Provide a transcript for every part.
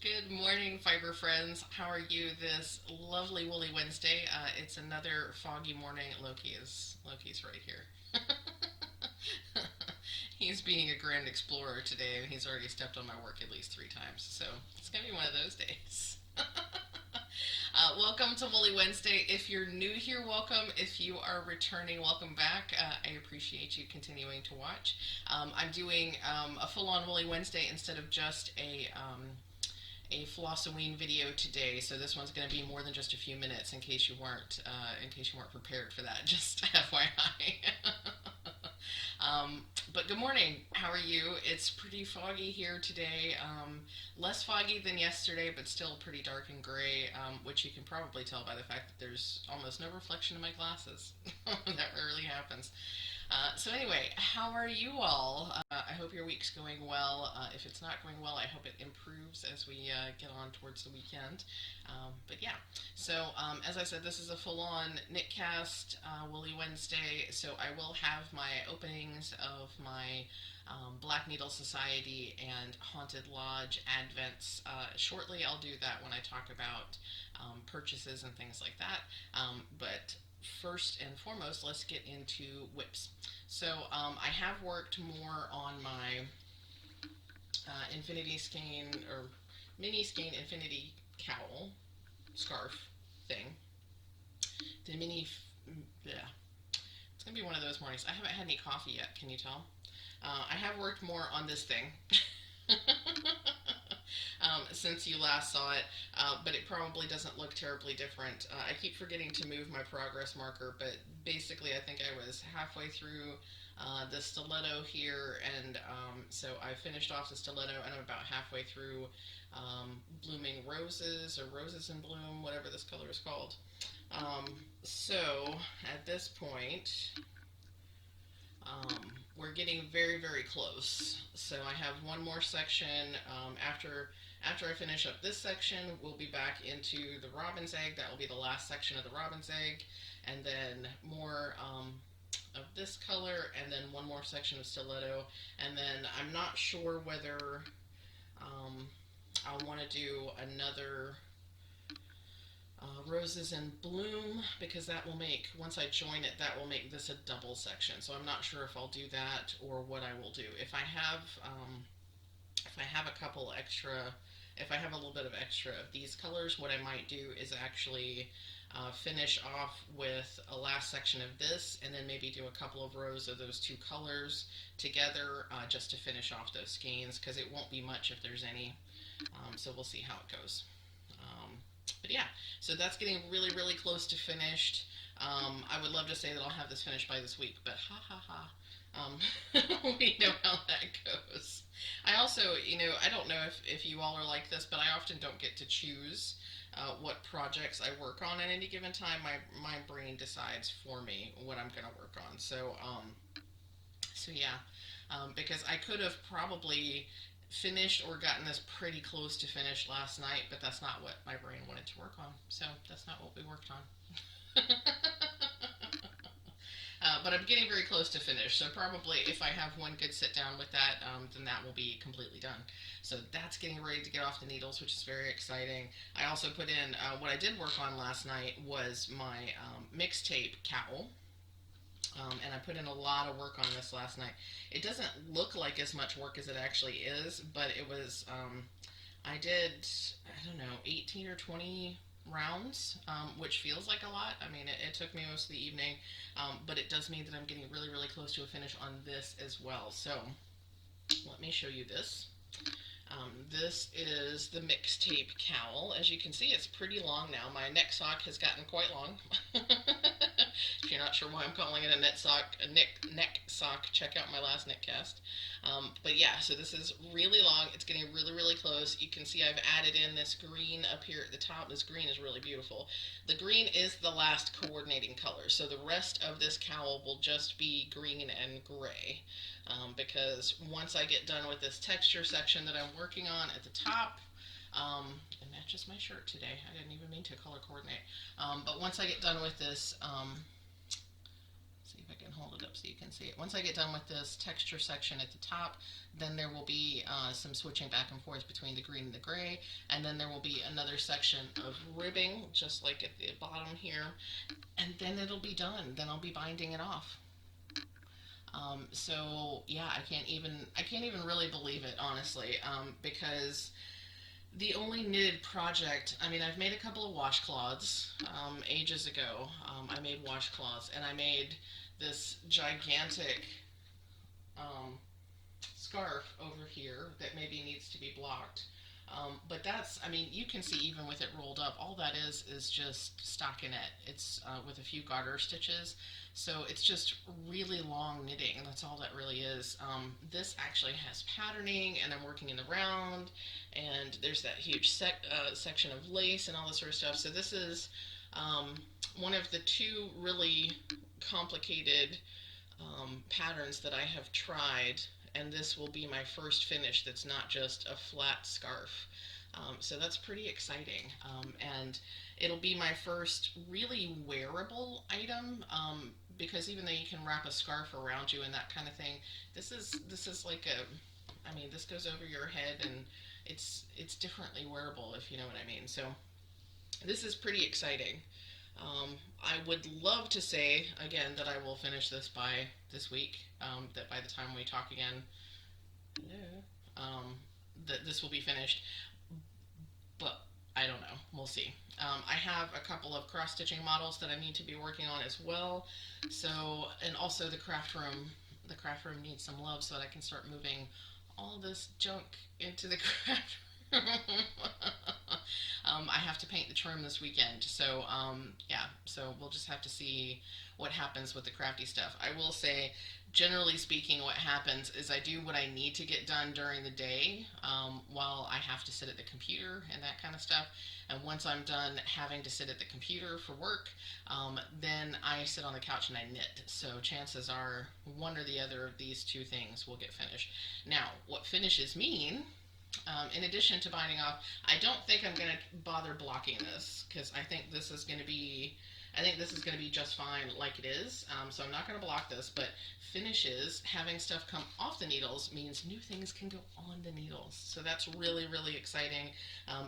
Good morning, fiber friends. How are you this lovely woolly Wednesday? It's another foggy morning. Loki's right here. He's being a grand explorer today, and he's already stepped on my work at least 3 times. So it's gonna be one of those days. Welcome to Woolly Wednesday. If you're new here, welcome. If you are returning, welcome back. I appreciate you continuing to watch. I'm doing a full-on Woolly Wednesday instead of just a Flossoween video today, so this one's going to be more than just a few minutes in case you weren't prepared for that. Just FYI. But good morning. How are you? It's pretty foggy here today. Less foggy than yesterday, but still pretty dark and gray, which you can probably tell by the fact that there's almost no reflection in my glasses. That rarely happens. So anyway, how are you all? I hope your week's going well. If it's not going well, I hope it improves as we get on towards the weekend. But yeah, so as I said, this is a full-on Knitcast Woolly Wednesday. So I will have my openings of my Black Needle Society and Haunted Lodge Advents shortly. I'll do that when I talk about purchases and things like that. But first and foremost, let's get into whips. So I have worked more on my infinity skein or mini skein infinity cowl scarf thing. The mini, yeah, it's gonna be one of those mornings. I haven't had any coffee yet. Can you tell? I have worked more on this thing. Since you last saw it, but it probably doesn't look terribly different. I keep forgetting to move my progress marker, but basically I think I was halfway through the stiletto here, and so I finished off the stiletto, and I'm about halfway through Blooming Roses, or Roses in Bloom, whatever this color is called. So at this point, we're getting very, very close. So I have one more section. After I finish up this section, we'll be back into the robin's egg. That will be the last section of the robin's egg, and then more of this color, and then one more section of stiletto. And then I'm not sure whether I'll want to do another Roses in Bloom, because that will make, once I join it, that will make this a double section. So I'm not sure if I'll do that or what I will do. If I have a couple extra, if I have a little bit of extra of these colors, what I might do is actually finish off with a last section of this, and then maybe do a couple of rows of those two colors together, just to finish off those skeins, because it won't be much if there's any. So we'll see how it goes. But yeah, so that's getting really, really close to finished. I would love to say that I'll have this finished by this week, but ha ha ha. We know how that goes. I also, I don't know if you all are like this, but I often don't get to choose what projects I work on at any given time. My brain decides for me what I'm going to work on. So yeah, because I could have probably finished or gotten this pretty close to finish last night, but that's not what my brain wanted to work on. So that's not what we worked on. But I'm getting very close to finish, so probably if I have one good sit down with that, then that will be completely done. So that's getting ready to get off the needles, which is very exciting. I also put in, what I did work on last night was my Mixtape Cowl. And I put in a lot of work on this last night. It doesn't look like as much work as it actually is, but it was, I did, I don't know, 18 or 20 rounds, which feels like a lot. I mean, it took me most of the evening, but it does mean that I'm getting really, really close to a finish on this as well. So let me show you this. This is the Mixtape Cowl. As you can see, it's pretty long now. My neck sock has gotten quite long. If you're not sure why I'm calling it a neck sock, check out my last Knitcast. But yeah, so this is really long. It's getting really, really close. You can see I've added in this green up here at the top. This green is really beautiful. The green is the last coordinating color, so the rest of this cowl will just be green and gray. Because once I get done with this texture section that I'm working on at the top, it matches my shirt today. I didn't even mean to color coordinate. But once I get done with this, see if if I can hold it up so you can see it. Once I get done with this texture section at the top, then there will be some switching back and forth between the green and the gray, and then there will be another section of ribbing, just like at the bottom here, and then it'll be done. Then I'll be binding it off. So yeah, I can't even really believe it, honestly, because the only knitted project, I mean, I've made a couple of washcloths ages ago. I made washcloths, and I made this gigantic scarf over here that maybe needs to be blocked. But that's, I mean, you can see even with it rolled up, all that is just stockinette. It's with a few garter stitches. So it's just really long knitting, and that's all that really is. This actually has patterning, and I'm working in the round, and there's that huge section of lace and all this sort of stuff. So this is one of the two really complicated patterns that I have tried, and this will be my first finish that's not just a flat scarf. So that's pretty exciting, and it'll be my first really wearable item, because even though you can wrap a scarf around you and that kind of thing, this is like a, I mean, this goes over your head, and it's differently wearable, if you know what I mean. So this is pretty exciting. I would love to say again that I will finish this by this week, that by the time we talk again, that this will be finished, but I don't know. We'll see. I have a couple of cross-stitching models that I need to be working on as well. So, and also the craft room needs some love so that I can start moving all this junk into the craft room. I have to paint the trim this weekend, so yeah, so we'll just have to see what happens with the crafty stuff. I will say, generally speaking, what happens is I do what I need to get done during the day, while I have to sit at the computer and that kind of stuff. And once I'm done having to sit at the computer for work, then I sit on the couch and I knit. So chances are one or the other of these two things will get finished. Now, what finishes mean, in addition to binding off, I don't think I'm going to bother blocking this, because I think this is going to be just fine like it is. So I'm not going to block this, but finishes, having stuff come off the needles, means new things can go on the needles. So that's really, really exciting,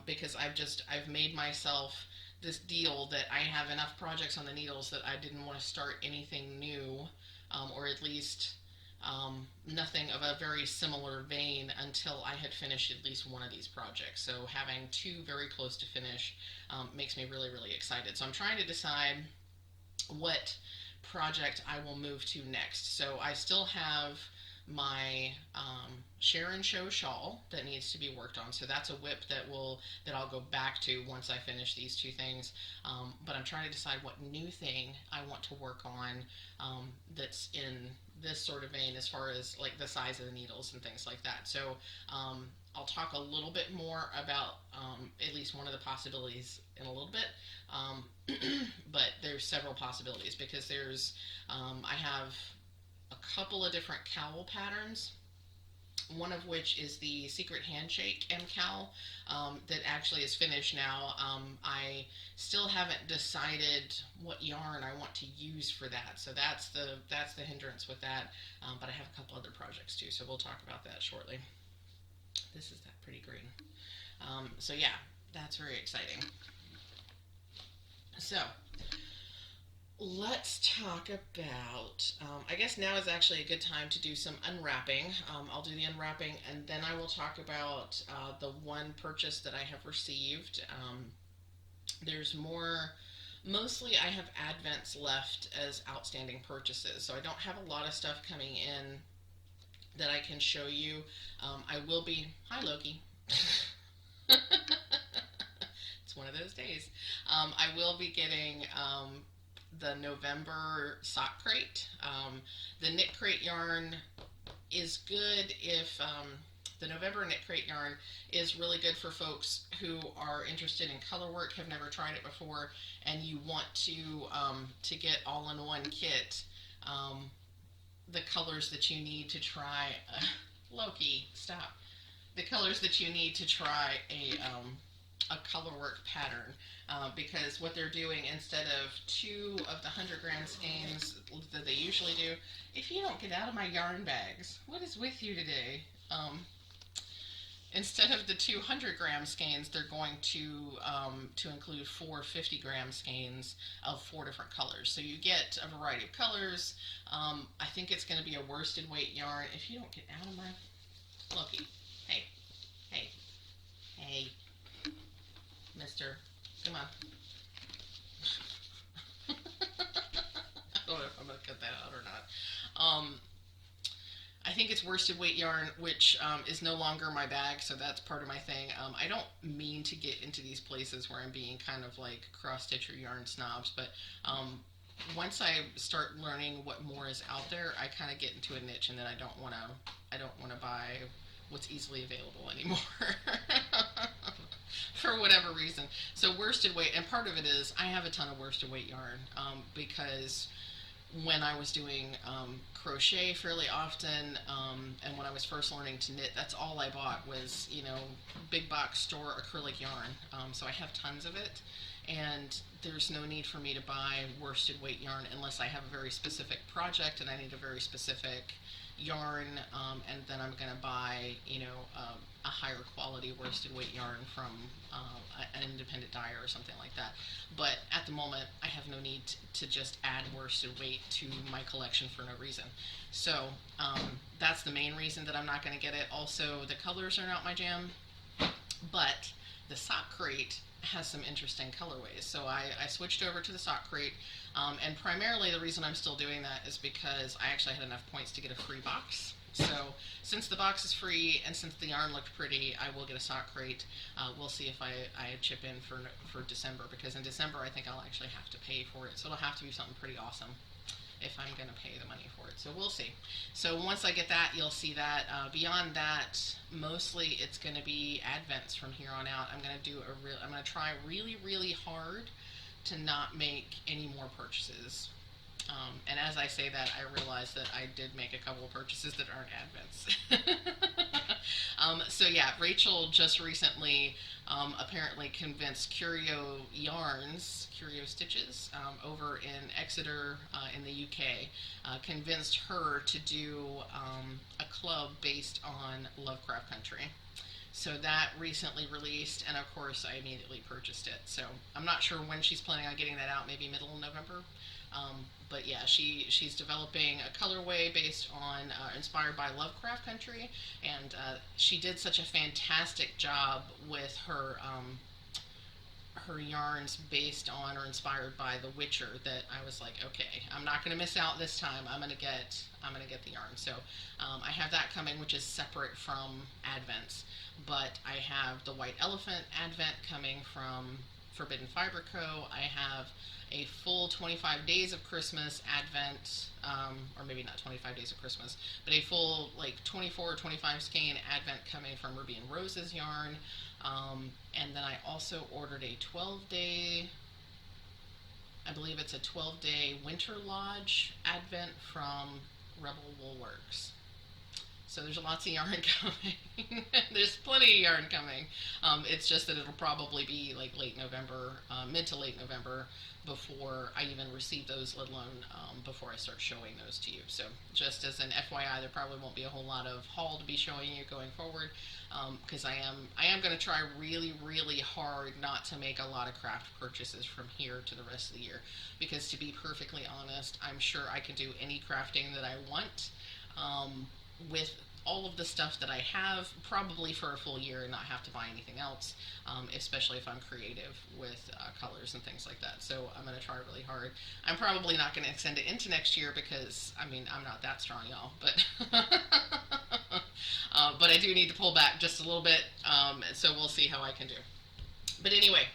because I've made myself this deal that I have enough projects on the needles that I didn't want to start anything new, or at least nothing of a very similar vein until I had finished at least one of these projects. So having two very close to finish makes me really, really excited. So I'm trying to decide what project I will move to next. So I still have my Sharon show shawl that needs to be worked on. So that's a whip that I'll go back to once I finish these two things. But I'm trying to decide what new thing I want to work on, that's in this sort of vein as far as like the size of the needles and things like that. So I'll talk a little bit more about at least one of the possibilities in a little bit, but there's several possibilities, because there's I have a couple of different cowl patterns, one of which is the Secret Handshake mkal, that actually is finished now. I still haven't decided what yarn I want to use for that, so that's the hindrance with that, but I have a couple other projects too, so we'll talk about that shortly. This is that pretty green. So yeah, that's very exciting. So let's talk about, I guess now is actually a good time to do some unwrapping. I'll do the unwrapping, and then I will talk about the one purchase that I have received. There's more, mostly I have advents left as outstanding purchases, so I don't have a lot of stuff coming in that I can show you. I will be, hi Loki. It's one of those days. I will be getting the November sock crate. The knit crate yarn is good if the November knit crate yarn is really good for folks who are interested in color work, have never tried it before, and you want to get all in one kit the colors that you need to try. Loki, stop. The colors that you need to try a color work pattern, because what they're doing, instead of 2 of the 100 gram skeins that they usually do, if you don't get out of my yarn bags, what is with you today? Instead of the 200 gram skeins, they're going to include 4 50 gram skeins of 4 different colors. So you get a variety of colors. I think it's going to be a worsted weight yarn. If you don't get out of my looky, hey, hey, hey, Mister, come on. I don't know if I'm going to cut that out or not. I think it's worsted weight yarn, which is no longer my bag, so that's part of my thing. I don't mean to get into these places where I'm being kind of like cross-stitch or yarn snobs, but once I start learning what more is out there, I kind of get into a niche, and then I don't want to buy what's easily available anymore. For whatever reason. So worsted weight, and part of it is I have a ton of worsted weight yarn, because when I was doing crochet fairly often, and when I was first learning to knit, that's all I bought was, big box store acrylic yarn. So I have tons of it, and there's no need for me to buy worsted weight yarn unless I have a very specific project and I need a very specific yarn, and then I'm going to buy, a higher quality worsted weight yarn from an independent dyer or something like that. But at the moment, I have no need to just add worsted weight to my collection for no reason. So that's the main reason that I'm not going to get it. Also, the colors are not my jam, but the sock crate has some interesting colorways. So I switched over to the sock crate, and primarily the reason I'm still doing that is because I actually had enough points to get a free box. So since the box is free and since the yarn looked pretty, I will get a sock crate. We'll see if I chip in for December, because in December I think I'll actually have to pay for it. So it'll have to be something pretty awesome if I'm going to pay the money for it. So we'll see. So once I get that, you'll see that. Beyond that, mostly it's going to be advents from here on out. I'm going to try really, really hard to not make any more purchases. And as I say that, I realize that I did make a couple of purchases that aren't advents. So yeah, Rachel just recently apparently convinced Curio Stitches, over in Exeter in the UK, convinced her to do a club based on Lovecraft Country. So that recently released, and of course I immediately purchased it. So I'm not sure when she's planning on getting that out, maybe middle of November. But yeah, she's developing a colorway based on, inspired by Lovecraft Country, and she did such a fantastic job with her yarns based on or inspired by The Witcher that I was like, okay, I'm not going to miss out this time. I'm gonna get the yarn. So I have that coming, which is separate from Advents. But I have the White Elephant Advent coming from Forbidden Fiber Co. I have a full 25 Days of Christmas Advent, or maybe not 25 Days of Christmas, but a full 24 or 25 skein Advent coming from Ruby and Rose's yarn. And then I also ordered a 12-day, I believe it's a 12-day Winter Lodge Advent from Rebel WoolWorks. So there's lots of yarn coming. There's plenty of yarn coming. It's just that it'll probably be late November, mid to late November, before I even receive those, let alone before I start showing those to you. So just as an FYI, there probably won't be a whole lot of haul to be showing you going forward, because I am going to try really, really hard not to make a lot of craft purchases from here to the rest of the year. Because to be perfectly honest, I'm sure I can do any crafting that I want, with all of the stuff that I have, probably for a full year, and not have to buy anything else, especially if I'm creative with colors and things like that. So I'm going to try really hard. I'm probably not going to extend it into next year because, I'm not that strong, y'all, but but I do need to pull back just a little bit, so we'll see how I can do. But anyway,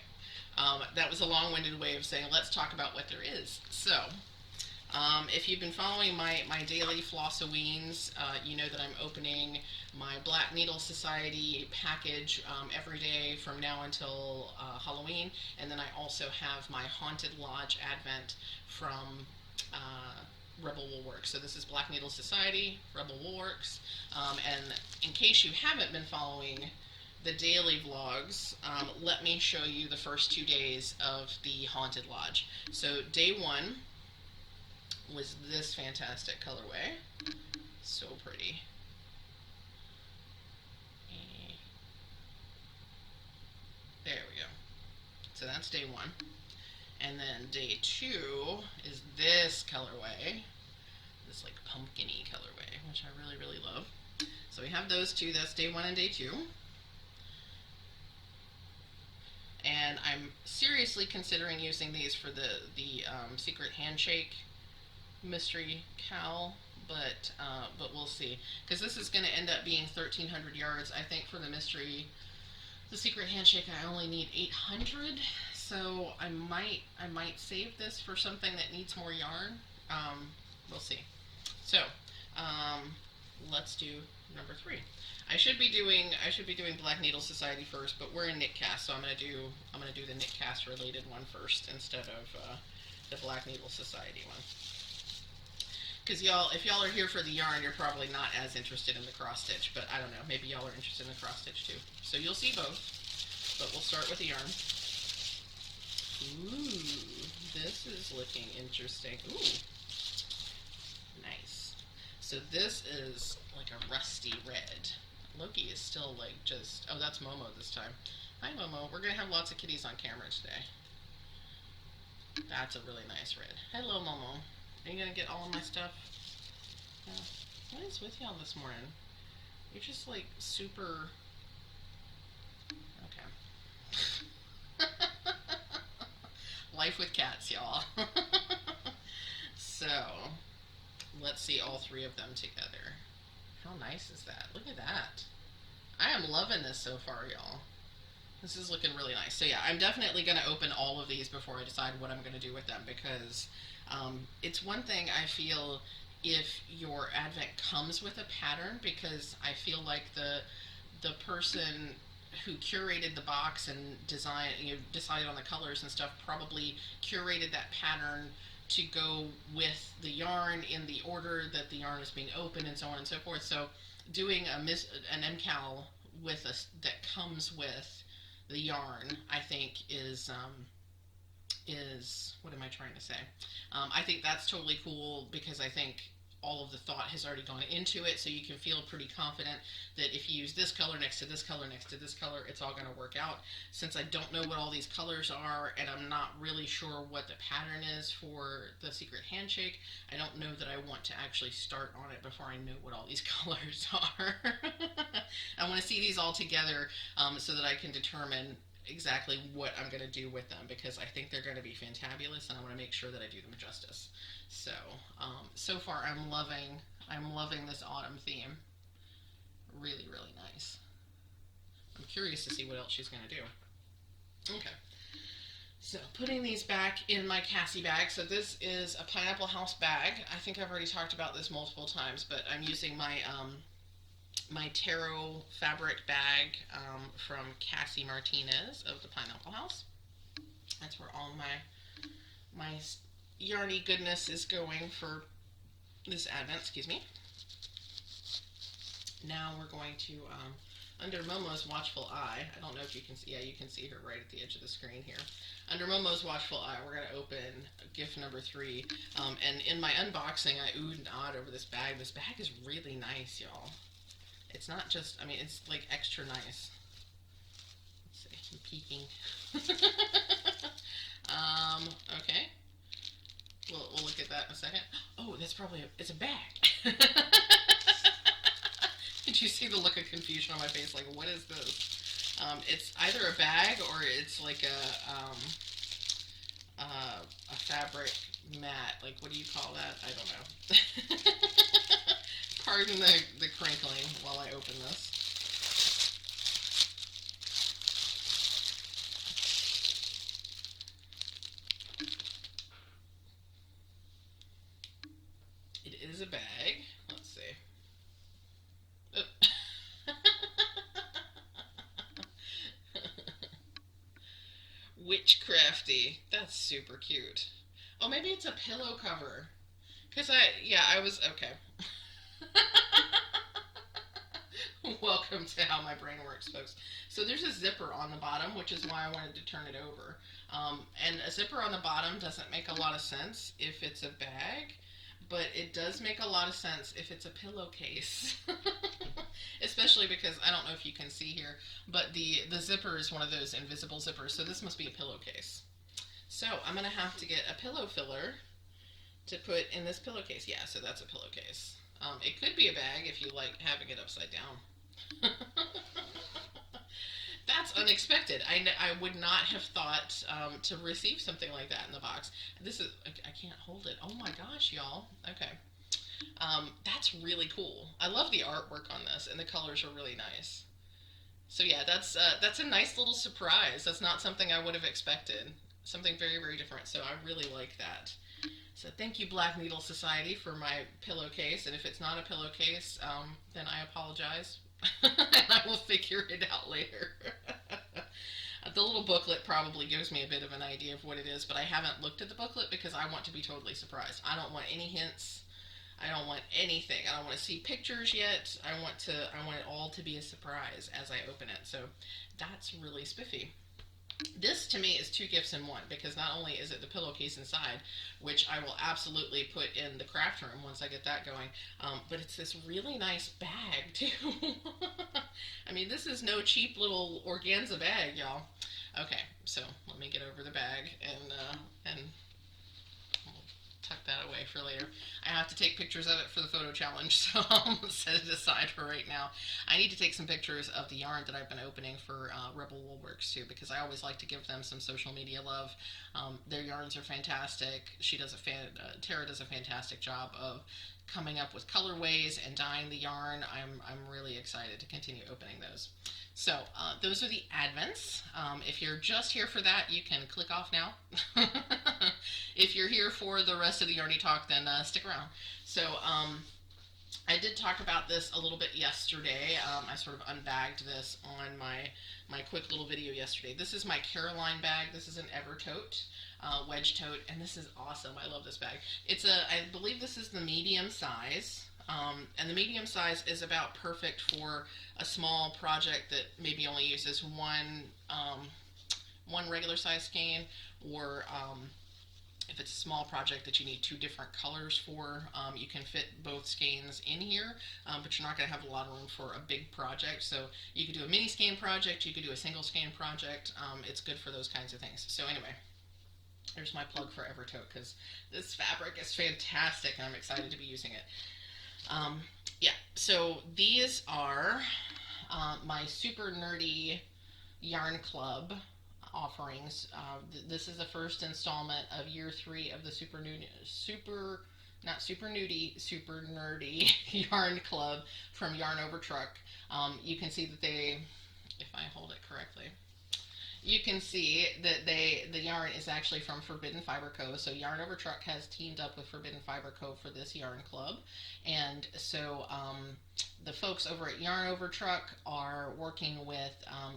that was a long-winded way of saying let's talk about what there is. So if you've been following my daily Flossaweens, you know that I'm opening my Black Needle Society package every day from now until Halloween, and then I also have my Haunted Lodge Advent from Rebel WoolWorks. So this is Black Needle Society, Rebel WoolWorks, and in case you haven't been following the daily vlogs, let me show you the first 2 days of the Haunted Lodge. So day one was this fantastic colorway. So pretty. There we go. So that's day one. And then day two is this colorway. This like pumpkin-y colorway, which I really, really love. So we have those two. That's day one and day two. And I'm seriously considering using these for the secret handshake mystery cowl, but we'll see, because this is going to end up being 1,300 yards. I think for the mystery, the secret handshake, I only need 800, so I might save this for something that needs more yarn. We'll see. So let's do number 3. I should be doing Black Needle Society first, but we're in Knitcast, so I'm gonna do the Knitcast related one first instead of the Black Needle Society one. Because if y'all are here for the yarn, you're probably not as interested in the cross stitch, but I don't know, maybe y'all are interested in the cross stitch too. So you'll see both, but we'll start with the yarn. Ooh, this is looking interesting. Ooh, nice. So this is like a rusty red. Loki is still like just, oh, that's Momo this time. Hi Momo, we're gonna have lots of kitties on camera today. That's a really nice red. Hello Momo. Are you gonna get all of my stuff? What is with y'all this morning? You're just like super... Okay. Life with cats, y'all. So, let's see all 3 of them together. How nice is that? Look at that. I am loving this so far, y'all. This is looking really nice. So yeah, I'm definitely going to open all of these before I decide what I'm going to do with them, because it's one thing I feel if your advent comes with a pattern, because I feel like the person who curated the box and decided on the colors and stuff probably curated that pattern to go with the yarn in the order that the yarn is being opened and so on and so forth. So doing an mkal with that comes with the yarn, I think is what am I trying to say? I think that's totally cool, because I think all of the thought has already gone into it, so you can feel pretty confident that if you use this color next to this color next to this color, it's all going to work out. Since I don't know what all these colors are, and I'm not really sure what the pattern is for the secret handshake, I don't know that I want to actually start on it before I know what all these colors are. I want to see these all together so that I can determine exactly what I'm going to do with them, because I think they're going to be fantabulous, and I want to make sure that I do them justice. So, so far I'm loving this autumn theme. Really, really nice. I'm curious to see what else she's going to do. Okay. So, putting these back in my Cassie bag. So this is a Pineapple House bag. I think I've already talked about this multiple times, but I'm using my my Tarot fabric bag from Cassie Martinez of the Pineapple House. That's where all my yarny goodness is going for this Advent, excuse me. Now we're going to, under Momo's Watchful Eye, I don't know if you can see, yeah, you can see her right at the edge of the screen here. Under Momo's Watchful Eye, we're going to open gift number 3. And in my unboxing, I oohed and awed over this bag. This bag is really nice, y'all. It's not just, I mean, it's like extra nice. Let's see, I'm peeking. Okay. We'll look at that in a second. Oh, that's probably it's a bag. Did you see the look of confusion on my face? Like, what is this? It's either a bag or it's like a fabric mat. Like, what do you call that? I don't know. Pardon the crinkling while I open this. It is a bag. Let's see. Witchcrafty. That's super cute. Oh, maybe it's a pillow cover. I was, okay. Welcome to How My Brain Works, folks. So there's a zipper on the bottom, which is why I wanted to turn it over. And a zipper on the bottom doesn't make a lot of sense if it's a bag, but it does make a lot of sense if it's a pillowcase. Especially because, I don't know if you can see here, but the zipper is one of those invisible zippers, so this must be a pillowcase. So I'm going to have to get a pillow filler to put in this pillowcase. Yeah, so that's a pillowcase. It could be a bag if you like having it upside down. That's unexpected. I would not have thought to receive something like that in the box. This is, I can't hold it. Oh my gosh, y'all. Okay. That's really cool. I love the artwork on this, and the colors are really nice. So yeah, that's a nice little surprise. That's not something I would have expected. Something very, very different. So I really like that. So thank you, Black Needle Society, for my pillowcase. And if it's not a pillowcase, then I apologize. And I will figure it out later. The little booklet probably gives me a bit of an idea of what it is, but I haven't looked at the booklet because I want to be totally surprised. I don't want any hints. I don't want anything. I don't want to see pictures yet. I want it all to be a surprise as I open it. So that's really spiffy. This to me is two gifts in one, because not only is it the pillowcase inside, which I will absolutely put in the craft room once I get that going, but it's this really nice bag too. I mean, this is no cheap little organza bag, y'all. Okay, so let me get over the bag and tuck that away for later. I have to take pictures of it for the photo challenge, so I'll set it aside for right now. I need to take some pictures of the yarn that I've been opening for Rebel WoolWorks too, because I always like to give them some social media love. Their yarns are fantastic. Tara does a fantastic job of coming up with colorways and dyeing the yarn. I'm really excited to continue opening those. So those are the advents. If you're just here for that, you can click off now. If you're here for the rest of the Yarny Talk, then stick around. So I did talk about this a little bit yesterday. I sort of unbagged this on my quick little video yesterday. This is my Caroline bag. This is an Evertote wedge tote, and this is awesome. I love this bag. I believe this is the medium size. And the medium size is about perfect for a small project that maybe only uses one regular size skein, or if it's a small project that you need two different colors for, you can fit both skeins in here, but you're not going to have a lot of room for a big project. So you could do a mini skein project, you could do a single skein project. It's good for those kinds of things. So anyway, there's my plug for Evertote, because this fabric is fantastic and I'm excited to be using it. Yeah, so these are my super nerdy yarn club offerings. This is the first installment of year 3 of the super nerdy yarn club from Yarn Over Truck. You can see that if I hold it correctly, you can see that the yarn is actually from Forbidden Fiber Co. So Yarn Over Truck has teamed up with Forbidden Fiber Co. for this yarn club. And so the folks over at Yarn Over Truck are working with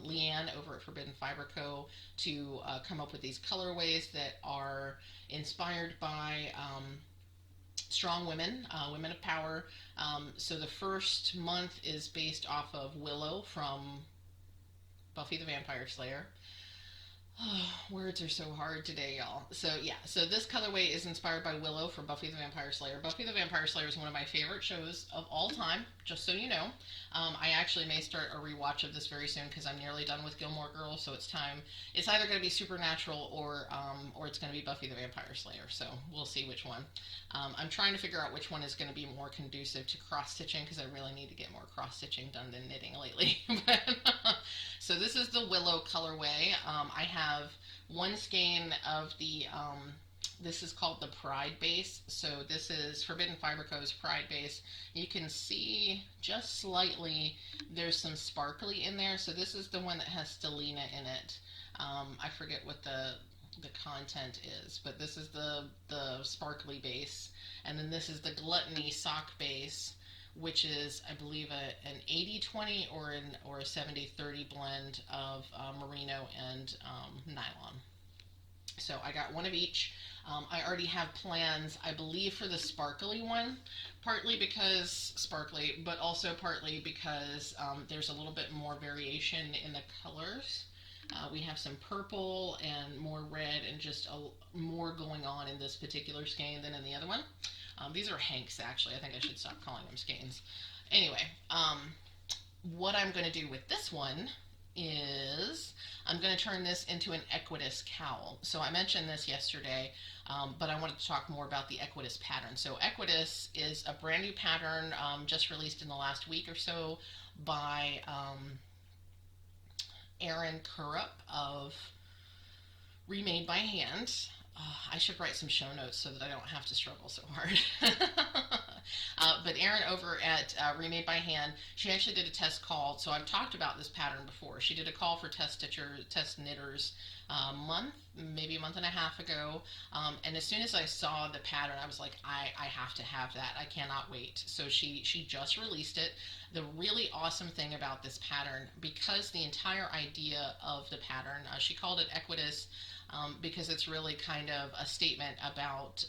Leanne over at Forbidden Fiber Co. to come up with these colorways that are inspired by strong women, women of power. So the first month is based off of Willow from Buffy the Vampire Slayer. Oh, words are so hard today, y'all. So yeah, so this colorway is inspired by Willow from Buffy the Vampire Slayer. Buffy the Vampire Slayer is one of my favorite shows of all time, just so you know. I actually may start a rewatch of this very soon, because I'm nearly done with Gilmore Girls, so it's time. It's either going to be Supernatural or it's going to be Buffy the Vampire Slayer, so we'll see which one. I'm trying to figure out which one is going to be more conducive to cross-stitching, because I really need to get more cross-stitching done than knitting lately. So this is the Willow colorway. I have one skein of the, this is called the Pride base. So this is Forbidden Fiber Co.'s Pride base. You can see just slightly there's some sparkly in there. So this is the one that has Stellina in it. I forget what the content is, but this is the sparkly base. And then this is the Gluttony sock base, which is, I believe, an 80-20 or a 70-30 blend of merino and nylon. So I got one of each. I already have plans, I believe, for the sparkly one, partly because sparkly, but also partly because there's a little bit more variation in the colors. We have some purple and more red and just more going on in this particular skein than in the other one. These are hanks, actually. I think I should stop calling them skeins. Anyway, what I'm going to do with this one is I'm going to turn this into an Equidista cowl. So I mentioned this yesterday, but I wanted to talk more about the Equidista pattern. So Equidista is a brand new pattern just released in the last week or so by Sharon of Remade by Hand. I should write some show notes so that I don't have to struggle so hard. But Erin over at Remade by Hand, she actually did a test call. So I've talked about this pattern before. She did a call for test knitters maybe a month and a half ago. And as soon as I saw the pattern, I was like, I have to have that. I cannot wait. So she just released it. The really awesome thing about this pattern, because the entire idea of the pattern, she called it Equidista, because it's really kind of a statement about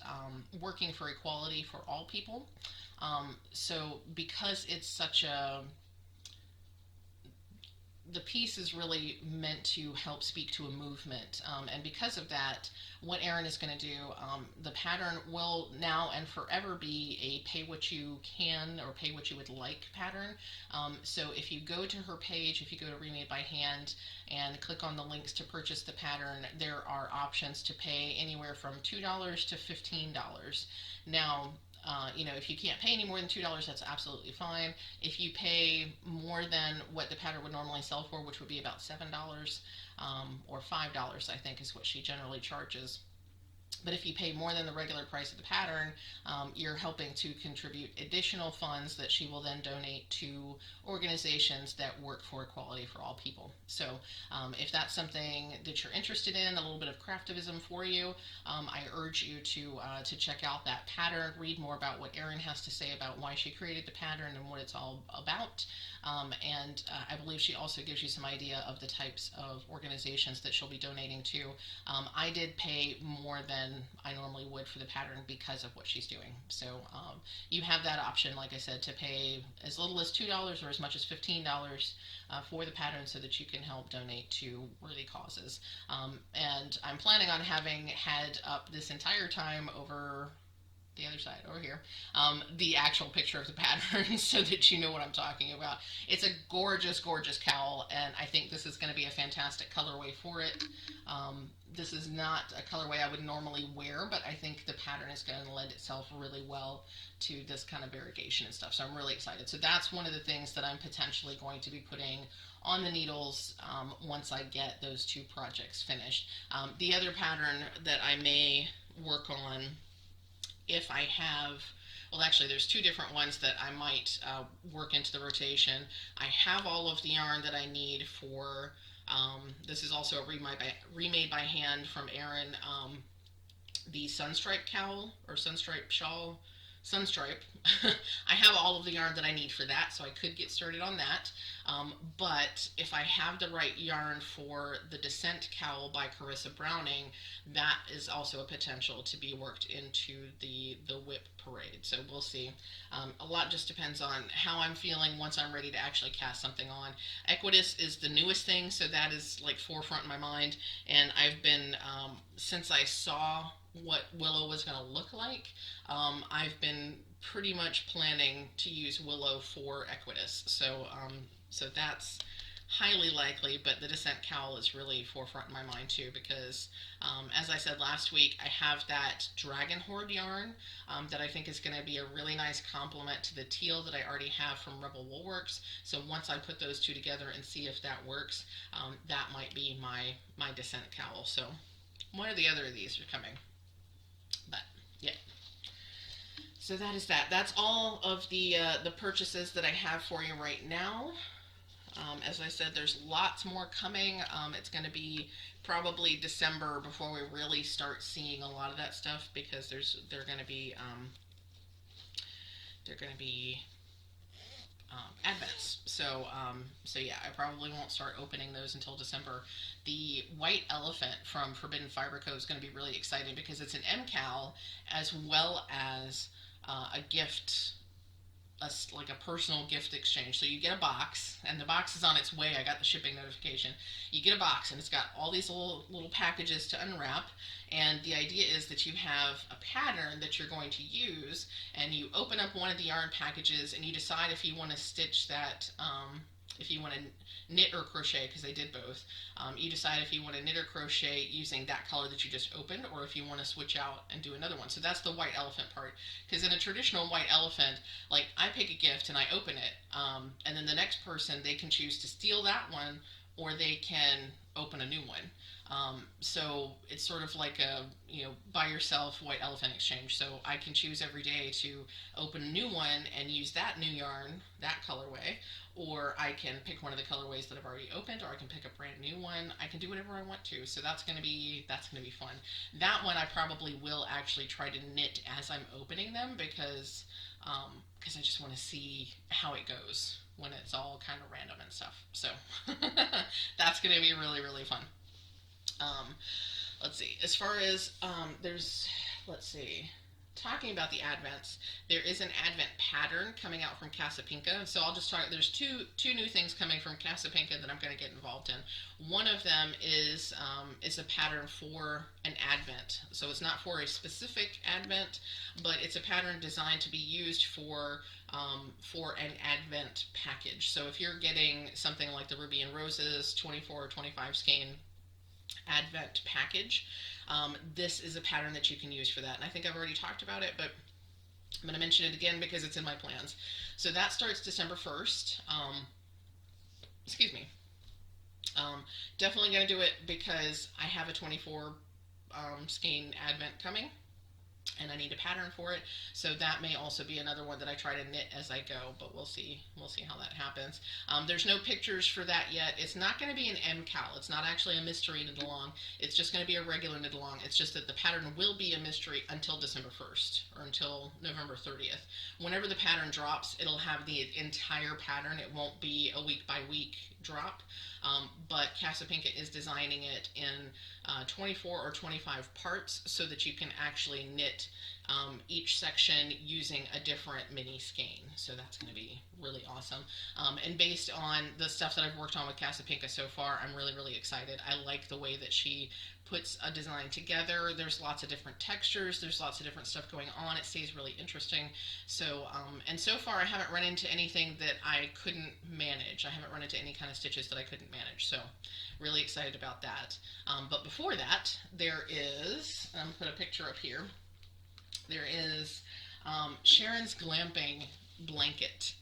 working for equality for all people. So because it's such the piece is really meant to help speak to a movement, and because of that, what Erin is going to do, the pattern will now and forever be a pay what you can or pay what you would like pattern. So if you go to her page, if you go to Remade by Hand and click on the links to purchase the pattern, there are options to pay anywhere from $2 to $15. Now, if you can't pay any more than $2, that's absolutely fine. If you pay more than what the pattern would normally sell for, which would be about $7 or $5, I think is what she generally charges. But if you pay more than the regular price of the pattern, you're helping to contribute additional funds that she will then donate to organizations that work for equality for all people. So if that's something that you're interested in, a little bit of craftivism for you, I urge you to check out that pattern, read more about what Erin has to say about why she created the pattern and what it's all about. And I believe she also gives you some idea of the types of organizations that she'll be donating to. I did pay more than I normally would for the pattern because of what she's doing. So you have that option, like I said, to pay as little as $2 or as much as $15 for the pattern so that you can help donate to worthy causes. And I'm planning on having had up this entire time over the other side over here, the actual picture of the pattern so that you know what I'm talking about. It's a gorgeous, gorgeous cowl, and I think this is going to be a fantastic colorway for it. This is not a colorway I would normally wear, but I think the pattern is going to lend itself really well to this kind of variegation and stuff, so I'm really excited. So that's one of the things that I'm potentially going to be putting on the needles once I get those two projects finished. The other pattern that I may work on, if I have, well, actually there's two different ones that I might work into the rotation. I have all of the yarn that I need for, this is also a remade by hand from Erin, the Sunstripe cowl, or Sunstripe shawl, Sunstripe. I have all of the yarn that I need for that, so I could get started on that. But if I have the right yarn for the Descent cowl by Carissa Browning, that is also a potential to be worked into the whip parade. So we'll see. A lot just depends on how I'm feeling once I'm ready to actually cast something on. Equidista is the newest thing, so that is like forefront in my mind. And I've been, since I saw what Willow was going to look like, I've been pretty much planning to use Willow for Equidista. So that's highly likely, but the Descent cowl is really forefront in my mind too, because as I said last week, I have that Dragon Horde yarn that I think is going to be a really nice complement to the teal that I already have from Rebel WoolWorks. So once I put those two together and see if that works, that might be my Descent cowl. So one or the other of these are coming. But yeah. So that is that. That's all of the purchases that I have for you right now. As I said, there's lots more coming. It's going to be probably December before we really start seeing a lot of that stuff, because they're going to be advents. So yeah, I probably won't start opening those until December. The white elephant from Forbidden Fiber Co. is going to be really exciting because it's an mkal as well as a gift, like a personal gift exchange. So you get a box, and the box is on its way. I got the shipping notification. You get a box, and it's got all these little packages to unwrap. And the idea is that you have a pattern that you're going to use, and you open up one of the yarn packages, and you decide if you want to stitch that. If you want to knit or crochet, because they did both, you decide if you want to knit or crochet using that color that you just opened, or if you want to switch out and do another one. So that's the white elephant part. Because in a traditional white elephant, like I pick a gift and I open it, and then the next person, they can choose to steal that one, or they can open a new one. So it's sort of like a buy yourself white elephant exchange. So I can choose every day to open a new one and use that new yarn, that colorway, or I can pick one of the colorways that I've already opened, or I can pick a brand new one. I can do whatever I want to. So that's gonna be fun. That one I probably will actually try to knit as I'm opening them because I just want to see how it goes when it's all kind of random and stuff. So that's gonna be really really fun. Um, let's see. As far as let's see. Talking about the advents, there is an advent pattern coming out from Casapinka. So I'll just talk. There's two new things coming from Casapinka that I'm going to get involved in. One of them is a pattern for an advent. So it's not for a specific advent, but it's a pattern designed to be used for an advent package. So if you're getting something like the Ruby and Roses 24 or 25 skein advent package, this is a pattern that you can use for that. And I think I've already talked about it, but I'm going to mention it again because it's in my plans. So that starts December 1st. Excuse me. Definitely going to do it because I have a 24 skein advent coming, and I need a pattern for it. So that may also be another one that I try to knit as I go, but we'll see how that happens. There's no pictures for that yet. It's not going to be an mkal. It's not actually a mystery knit along. It's just going to be a regular knit along. It's just that the pattern will be a mystery until December 1st or until November 30th. Whenever the pattern drops, it'll have the entire pattern. It won't be a week by week drop. But Casapinka is designing it in 24 or 25 parts so that you can actually knit each section using a different mini skein. So that's going to be really awesome. And based on the stuff that I've worked on with Casapinka so far, I'm really, really excited. I like the way that she puts a design together. There's lots of different textures. There's lots of different stuff going on. It stays really interesting. So, and so far I haven't run into anything that I couldn't manage. I haven't run into any kind of stitches that I couldn't manage. So really excited about that. But before that, there is, I'm going to put a picture up here. There is Sharon's Glamping blanket.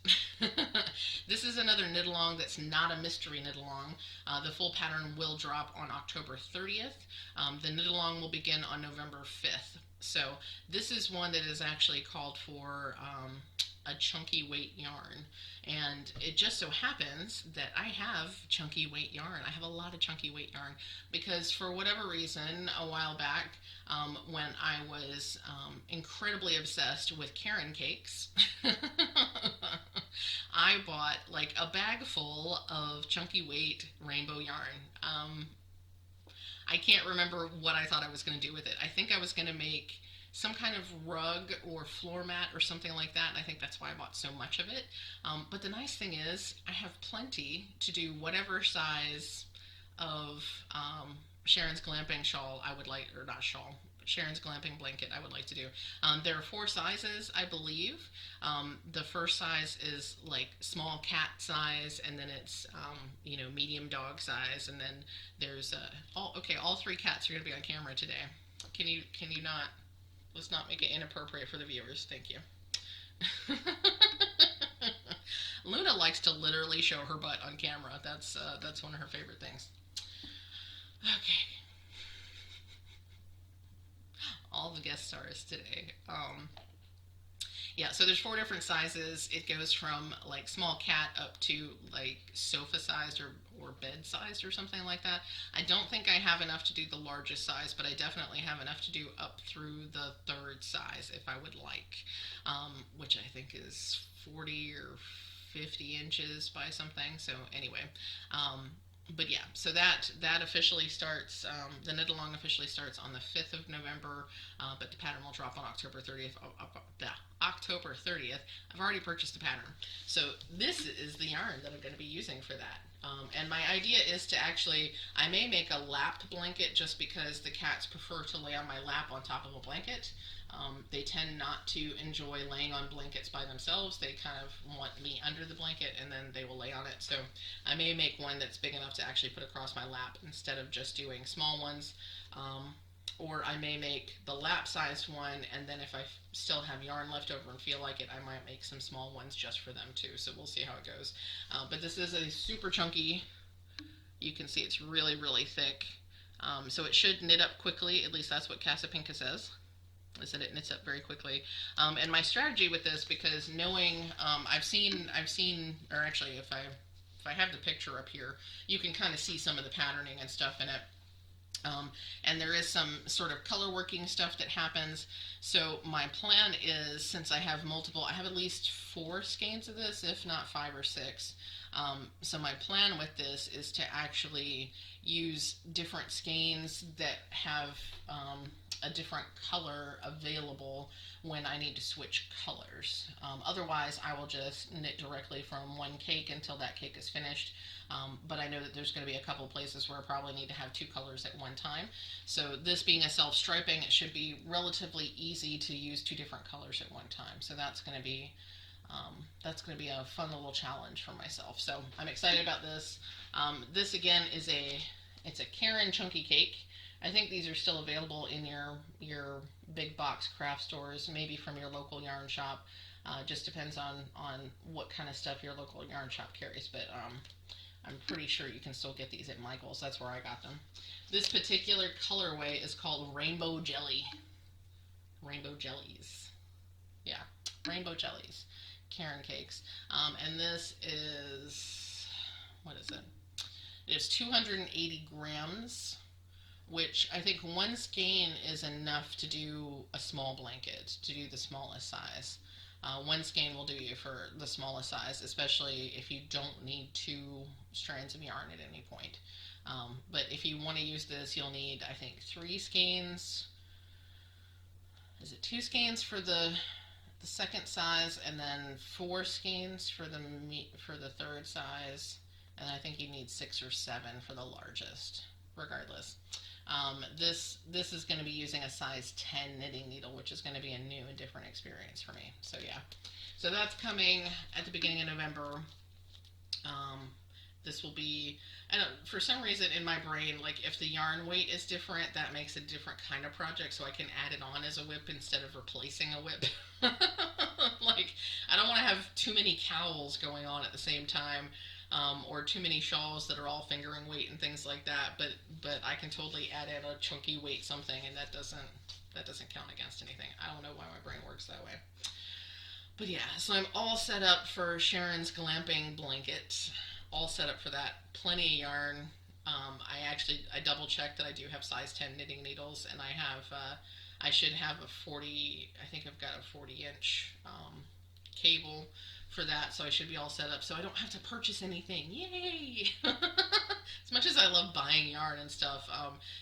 This is another knit along that's not a mystery knit along. The full pattern will drop on October 30th. The knit along will begin on November 5th. So this is one that is actually called for a chunky weight yarn, and it just so happens that I have chunky weight yarn. I have a lot of chunky weight yarn because for whatever reason a while back when I was incredibly obsessed with Karen cakes I bought like a bag full of chunky weight rainbow yarn. I can't remember what I thought I was going to do with it. I think I was going to make some kind of rug or floor mat or something like that, and I think that's why I bought so much of it. But the nice thing is I have plenty to do whatever size of Sharon's Glamping shawl I would like, or not shawl, Sharon's Glamping blanket I would like to do. There are 4 sizes, I believe. The first size is like small cat size, and then it's medium dog size, and then there's all 3 cats are going to be on camera today. Can you not? Let's not make it inappropriate for the viewers. Thank you. Luna likes to literally show her butt on camera. That's one of her favorite things. Okay. All the guest stars today. Yeah, so there's 4 different sizes. It goes from like small cat up to like sofa sized or bed sized or something like that. I don't think I have enough to do the largest size, but I definitely have enough to do up through the 3rd size if I would like, which I think is 40 or 50 inches by something. So anyway, but yeah, so that officially starts. The knit along officially starts on the 5th of November, but the pattern will drop on October 30th. October 30th. I've already purchased the pattern, so this is the yarn that I'm going to be using for that. And my idea is to actually, I may make a lapped blanket just because the cats prefer to lay on my lap on top of a blanket. They tend not to enjoy laying on blankets by themselves. They kind of want me under the blanket and then they will lay on it. So I may make one that's big enough to actually put across my lap instead of just doing small ones. Or I may make the lap sized one, and then if I still have yarn left over and feel like it, I might make some small ones just for them too. So we'll see how it goes. But this is a super chunky. You can see it's really, really thick. So it should knit up quickly. At least that's what Casapinka says, is that it knits up very quickly. And my strategy with this, because knowing, I've seen, or actually if I have the picture up here, you can kind of see some of the patterning and stuff in it. And there is some sort of color working stuff that happens. So my plan is, since I have multiple, I have at least 4 skeins of this, if not 5 or 6. So my plan with this is to actually use different skeins that have a different color available when I need to switch colors. Otherwise, I will just knit directly from one cake until that cake is finished. But I know that there's going to be a couple places where I probably need to have 2 colors at one time. So this being a self-striping, it should be relatively easy to use 2 different colors at one time. So that's going to be a fun little challenge for myself. So I'm excited about this. This again is it's a Karen chunky cake. I think these are still available in your big box craft stores, maybe from your local yarn shop. Just depends on what kind of stuff your local yarn shop carries. But I'm pretty sure you can still get these at Michael's. That's where I got them. This particular colorway is called Rainbow Jelly. Rainbow Jellies. Yeah, Rainbow Jellies. Karen cakes. And this is, what is it? It is 280 grams, which I think 1 skein is enough to do a small blanket, to do the smallest size. 1 skein will do you for the smallest size, especially if you don't need 2 strands of yarn at any point. But if you want to use this, you'll need, I think, 3 skeins. Is it 2 skeins for the second size, and then 4 skeins for the third size, and I think you need 6 or 7 for the largest. Regardless. This is going to be using a size 10 knitting needle, which is going to be a new and different experience for me. So yeah, so that's coming at the beginning of November. This will be, for some reason in my brain, like if the yarn weight is different, that makes a different kind of project, so I can add it on as a whip instead of replacing a whip. Like, I don't want to have too many cowls going on at the same time. Or too many shawls that are all fingering weight and things like that, but I can totally add in a chunky weight something, and that doesn't count against anything. I don't know why my brain works that way. But yeah, so I'm all set up for Sharon's glamping blanket. All set up for that. Plenty of yarn. I double checked that I do have size 10 knitting needles, and I should have a 40. I think I've got a 40-inch cable for that, so I should be all set up, so I don't have to purchase anything. Yay! As much as I love buying yarn and stuff,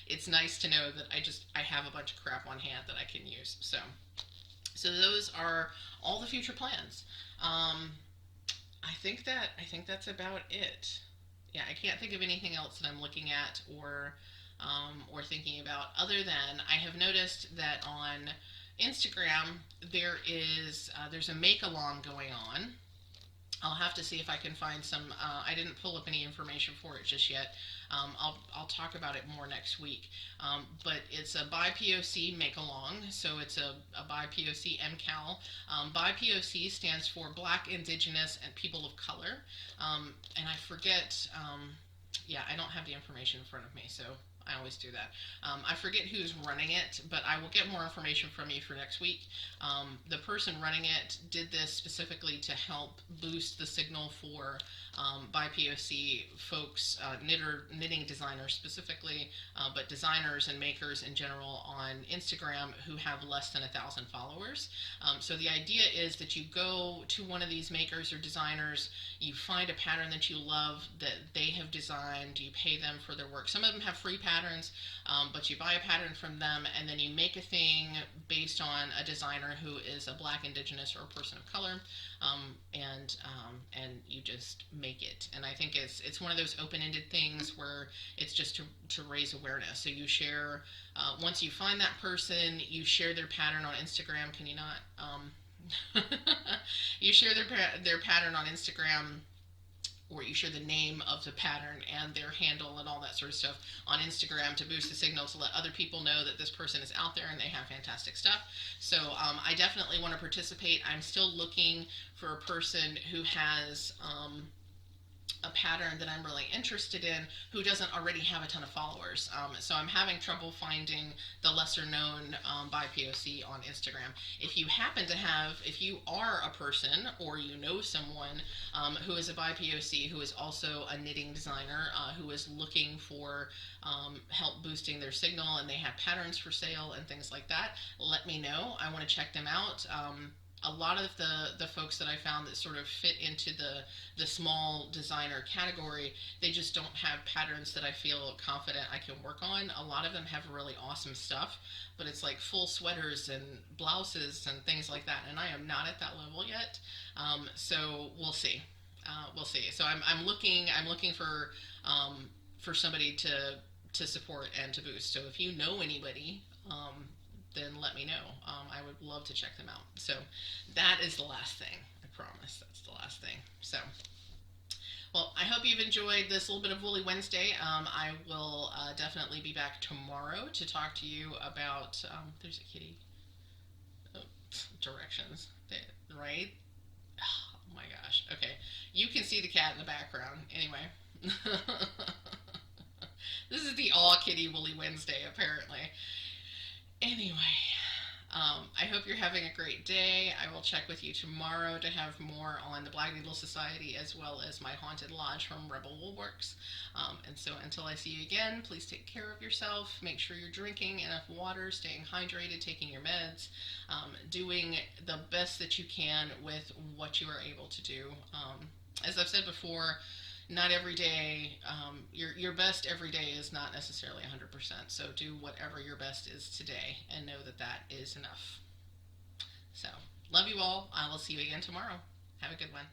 it's nice to know that I have a bunch of crap on hand that I can use. So those are all the future plans. I think that's about it. Yeah, I can't think of anything else that I'm looking at or thinking about, other than I have noticed that on Instagram there's a make along going on. I'll have to see if I can find some. I didn't pull up any information for it just yet. I'll talk about it more next week. But it's a by POC make along, so it's a by POC mkal. By POC stands for Black, Indigenous, and People of Color. And I forget. Yeah, I don't have the information in front of me, so I always do that. I forget who's running it, but I will get more information from you for next week. The person running it did this specifically to help boost the signal for BIPOC folks, knitting designers specifically, but designers and makers in general on Instagram who have less than 1,000 followers. So the idea is that you go to one of these makers or designers, you find a pattern that you love that they have designed, you pay them for their work. Some of them have free patterns, but you buy a pattern from them and then you make a thing based on a designer who is a Black, Indigenous, or a person of color, and you just make it. And I think it's one of those open-ended things where it's just to raise awareness. So you share, once you find that person, you share their pattern on Instagram. Can you not? You share their pattern on Instagram, or you share the name of the pattern and their handle and all that sort of stuff on Instagram to boost the signal, to let other people know that this person is out there and they have fantastic stuff. So I definitely want to participate. I'm still looking for a person who has a pattern that I'm really interested in who doesn't already have a ton of followers. So I'm having trouble finding the lesser known BIPOC on Instagram. If you are a person or you know someone who is a BIPOC who is also a knitting designer who is looking for help boosting their signal and they have patterns for sale and things like that, let me know. I want to check them out. A lot of the folks that I found that sort of fit into the small designer category, they just don't have patterns that I feel confident I can work on. A lot of them have really awesome stuff, but it's like full sweaters and blouses and things like that, and I am not at that level yet. So we'll see. We'll see. So I'm looking for somebody to support and to boost. So if you know anybody, then let me know. I would love to check them out. So that is the last thing. I promise that's the last thing. So, well, I hope you've enjoyed this little bit of Woolly Wednesday. I will definitely be back tomorrow to talk to you about, there's a kitty. Oh, directions, right? Oh my gosh. Okay. You can see the cat in the background. Anyway. This is the all kitty Woolly Wednesday, apparently. Anyway, I hope you're having a great day. I will check with you tomorrow to have more on the Black Needle Society as well as my Haunted Lodge from Rebel WoolWorks. And so until I see you again, please take care of yourself. Make sure you're drinking enough water, staying hydrated, taking your meds, doing the best that you can with what you are able to do. As I've said before, not every day, your best every day is not necessarily 100%. So do whatever your best is today and know that that is enough. So, love you all. I will see you again tomorrow. Have a good one.